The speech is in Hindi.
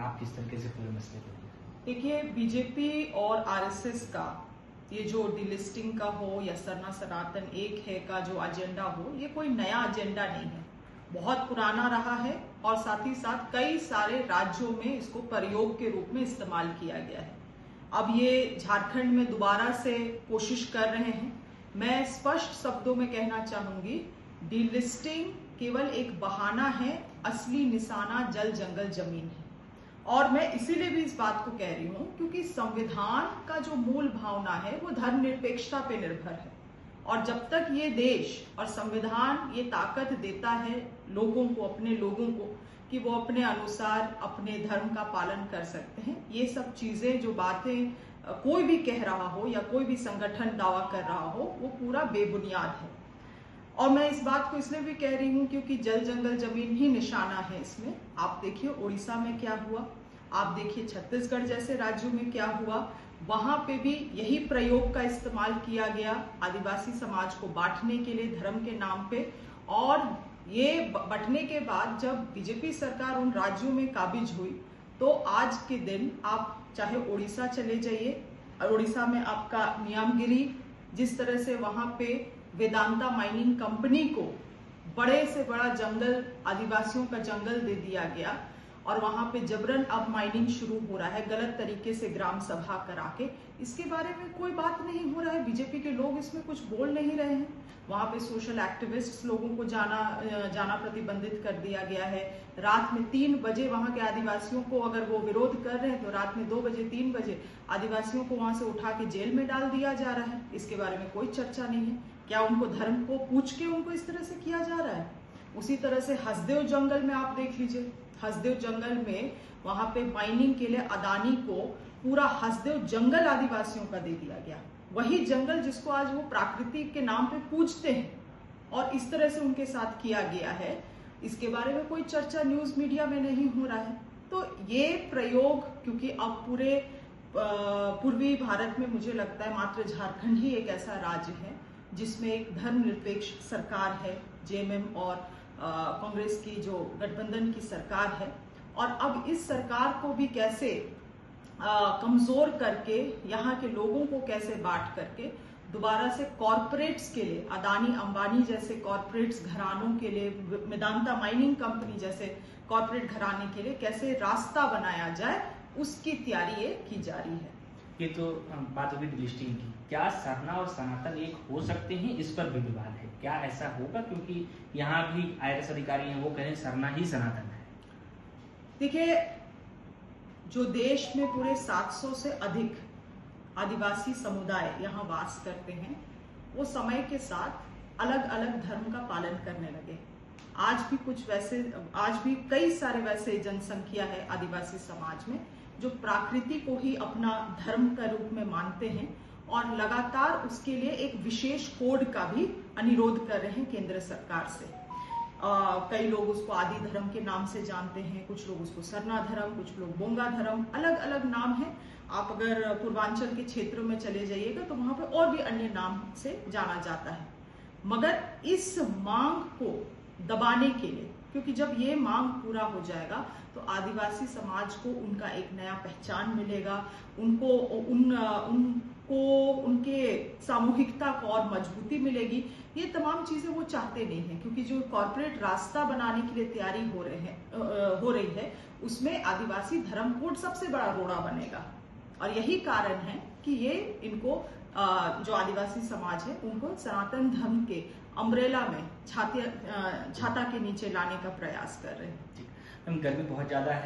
आप किस तरीके से पूरे मसले को? देखिए, बीजेपी और आरएसएस का ये जो डिलिस्टिंग का हो या सरना सनातन एक है का जो एजेंडा हो, ये कोई नया एजेंडा नहीं है, बहुत पुराना रहा है और साथ ही साथ कई सारे राज्यों में इसको प्रयोग के रूप में इस्तेमाल किया गया है। अब ये झारखंड में दोबारा से कोशिश कर रहे हैं। मैं स्पष्ट शब्दों में कहना चाहूंगी, डिलिस्टिंग केवल एक बहाना है, असली निशाना जल जंगल जमीन है। और मैं इसीलिए भी इस बात को कह रही हूं क्योंकि संविधान का जो मूल भावना है वो धर्मनिरपेक्षता पे निर्भर है, और जब तक ये देश और संविधान ये ताकत देता है लोगों को, अपने लोगों को, कि वो अपने अनुसार अपने धर्म का पालन कर सकते हैं, ये सब चीजें जो बातें कोई भी कह रहा हो या कोई भी संगठन दावा कर रहा हो, वो पूरा बेबुनियाद है। और मैं इस बात को इसलिए भी कह रही हूँ क्योंकि जल जंगल जमीन ही निशाना है इसमें। आप देखिए उड़ीसा में क्या हुआ, आप देखिए छत्तीसगढ़ जैसे राज्यों में क्या हुआ, वहां पे भी यही प्रयोग का इस्तेमाल किया गया आदिवासी समाज को बांटने के लिए धर्म के नाम पे। और ये बंटने के बाद जब बीजेपी सरकार उन राज्यों में काबिज हुई, तो आज के दिन आप चाहे उड़ीसा चले जाइए, उड़ीसा में आपका नियामगिरी, जिस तरह से वहां पे वेदांता माइनिंग कंपनी को बड़े से बड़ा जंगल, आदिवासियों का जंगल दे दिया गया, और वहां पे जबरन अब माइनिंग शुरू हो रहा है गलत तरीके से ग्राम सभा करा के। इसके बारे में कोई बात नहीं हो रहा है, बीजेपी के लोग इसमें कुछ बोल नहीं रहे हैं। वहां पे सोशल एक्टिविस्ट लोगों को जाना प्रतिबंधित कर दिया गया है। रात में 3 बजे वहां के आदिवासियों को, अगर वो विरोध कर रहे हैं तो रात में 2 बजे 3 बजे आदिवासियों को वहां से उठा के जेल में डाल दिया जा रहा है। इसके बारे में कोई चर्चा नहीं है। क्या उनको धर्म को पूछ के उनको इस तरह से किया जा रहा है? उसी तरह से हसदेव जंगल में आप देख लीजिए, हसदेव जंगल में वहां पे माइनिंग के लिए अदानी को पूरा हसदेव जंगल आदिवासियों का दे दिया गया, वही जंगल जिसको आज वो प्रकृति के नाम पे पूजते हैं, और इस तरह से उनके साथ किया गया है। इसके बारे में कोई चर्चा न्यूज मीडिया में नहीं हो रहा है। तो ये प्रयोग, क्योंकि अब पूरे पूर्वी भारत में मुझे लगता है मात्र झारखंड ही एक ऐसा राज्य है जिसमें एक धर्मनिरपेक्ष सरकार है, जेएमएम और कांग्रेस की जो गठबंधन की सरकार है। और अब इस सरकार को भी कैसे कमजोर करके, यहाँ के लोगों को कैसे बांट करके दोबारा से कॉरपोरेट्स के लिए, अदानी अंबानी जैसे कॉरपोरेट्स घरानों के लिए, वेदांता माइनिंग कंपनी जैसे कॉरपोरेट घराने के लिए कैसे रास्ता बनाया जाए, उसकी तैयारी ये की जा रही है। ये तो बात होगी डिलिस्टिंग की। क्या सरना और सनातन एक हो सकते हैं, इस पर भी विवाद है। क्या ऐसा होगा? क्योंकि यहाँ भी आईएएस अधिकारी हैं, वो कह रहे हैं सरना ही सनातन है। देखिए, जो देश में पूरे 700 से अधिक आदिवासी समुदाय यहाँ वास करते हैं, वो समय के साथ अलग अलग धर्म का पालन करने लगे। आज भी कई सारे वैसे जनसंख्या है आदिवासी समाज में जो प्रकृति को ही अपना धर्म का रूप में मानते हैं, और लगातार उसके लिए एक विशेष कोड का भी अनुरोध कर रहे हैं केंद्र सरकार से। कई लोग उसको आदि धर्म के नाम से जानते हैं, कुछ लोग उसको सरना धर्म, कुछ लोग बोंगा धर्म, अलग अलग नाम है। आप अगर पूर्वांचल के क्षेत्रों में चले जाइएगा तो वहां पर और भी अन्य नाम से जाना जाता है। मगर इस मांग को दबाने के लिए, क्योंकि जब ये मांग पूरा हो जाएगा तो आदिवासी समाज को उनका एक नया पहचान मिलेगा, उनको उनके सामूहिकता को और मजबूती मिलेगी। ये तमाम चीजें वो चाहते नहीं हैं, क्योंकि जो कॉर्पोरेट रास्ता बनाने के लिए तैयारी हो रही है उसमें आदिवासी धर्म कोड सबसे बड़ा रोड़ा बनेगा। और यही कारण है कि ये इनको जो आदिवासी समाज है उनको सनातन धर्म के अम्ब्रेला में छाता के नीचे लाने का प्रयास कर रहे हैं। गर्मी बहुत ज्यादा है।